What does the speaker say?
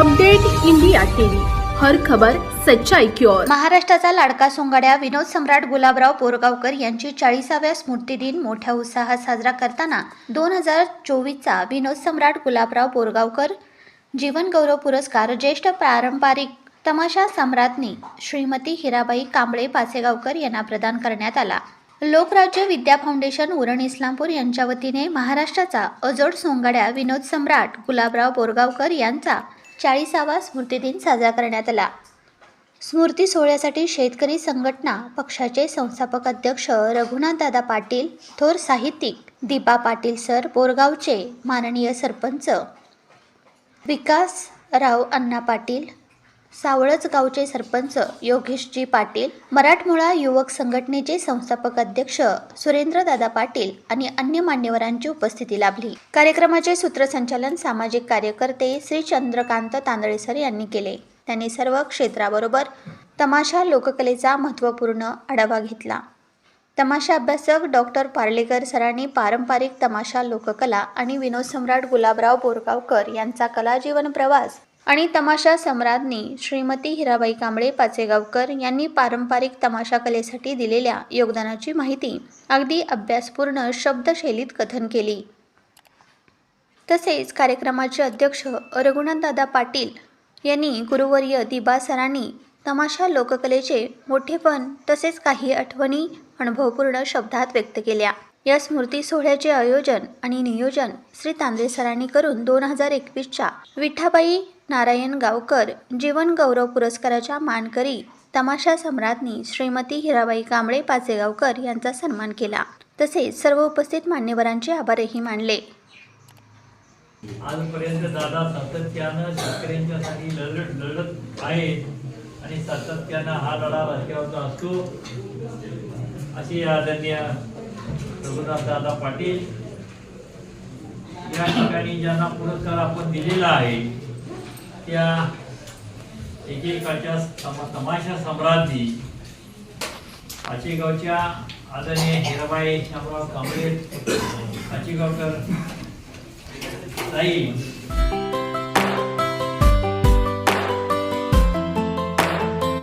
Update India TV, हर खबर सच्चाई की ओर। महाराष्ट्राचा लाडका सोंगाड्या विनोद सम्राट गुलाबराव बोरगावकर यांची 40व्या स्मृतिदिन मोठ्या उत्साहात साजरा करताना 2024चा विनोद सम्राट गुलाबराव बोरगावकर जीवन गौरव पुरस्कार ज्येष्ठ पारंपरिक तमाशा सम्राज्ञी श्रीमती हिराबाई कांबळे पाचेगावकर यांना प्रदान करण्यात आला। लोकराज्य विद्या फाउंडेशन उरण इस्लामपूर यांच्या वतीने महाराष्ट्राचा अजोड सोंगाड्या विनोद सम्राट गुलाबराव बोरगावकर यांचा 40वा स्मृतिदिन साजरा करण्यात आला। स्मृती सोहळ्यासाठी शेतकरी संघटना पक्षाचे संस्थापक अध्यक्ष रघुनाथदादा पाटील, थोर साहित्यिक दीपा पाटील सर, बोरगावचे माननीय सरपंच विकासराव अण्णा पाटील, सावळज गावचे सरपंच योगेशजी पाटील, मराठमोळा युवक संघटनेचे संस्थापक अध्यक्ष सुरेंद्रदादा पाटील आणि अन्य मान्यवरांची उपस्थिती लाभली। कार्यक्रमाचे सूत्रसंचालन सामाजिक कार्यकर्ते श्री चंद्रकांत तांदळे सर यांनी केले। त्यांनी सर्व क्षेत्राबरोबर तमाशा लोककलेचा महत्त्वपूर्ण आढावा घेतला। तमाशा अभ्यासक डॉक्टर पार्लेकर सरांनी पारंपरिक तमाशा लोककला आणि विनोद सम्राट गुलाबराव बोरगावकर यांचा कला जीवन प्रवास आणि तमाशा सम्राज्ञी श्रीमती हिराबाई कांबळे पाचेगावकर यांनी पारंपरिक तमाशा कलेसाठी दिलेल्या योगदानाची माहिती अगदी अभ्यासपूर्ण शब्दशैलीत कथन केली। तसेच कार्यक्रमाचे अध्यक्ष रघुनाथदादा पाटील यांनी गुरुवर्य दिबा सरांनी तमाशा लोककलेचे मोठेपण तसेच काही आठवणी अनुभवपूर्ण शब्दात व्यक्त केल्या। या स्मृती सोहळ्याचे आयोजन आणि नियोजन श्री तांदळे सरांनी करून 2021च्या विठाबाई नारायण गावकर जीवन गौरव पुरस्काराच्या मानकरी तमाशा सम्राज्ञी श्रीमती हिराबाई कांबळे पाचेगावकर यांचा सन्मान केला। तसेच सर्व उपस्थित मान्यवरांचे आभारही मानले। आजपर्यंत दादा सातत्यानं शेतकऱ्यांच्यासाठी लढत आहेत आणि सातत्यानं हा लढा रस्त्यावरचा असतो अशी आदरणीय रघुनाथदादा पाटील या ठिकाणी ज्यांना पुरस्कार आपण दिलेला आहे त्या एकेकाळच्या तमाशा सम्राज्ञी पाचेगावच्या आदरणीय हिराबाई शामराव कांबळे पाचेगावकर ताई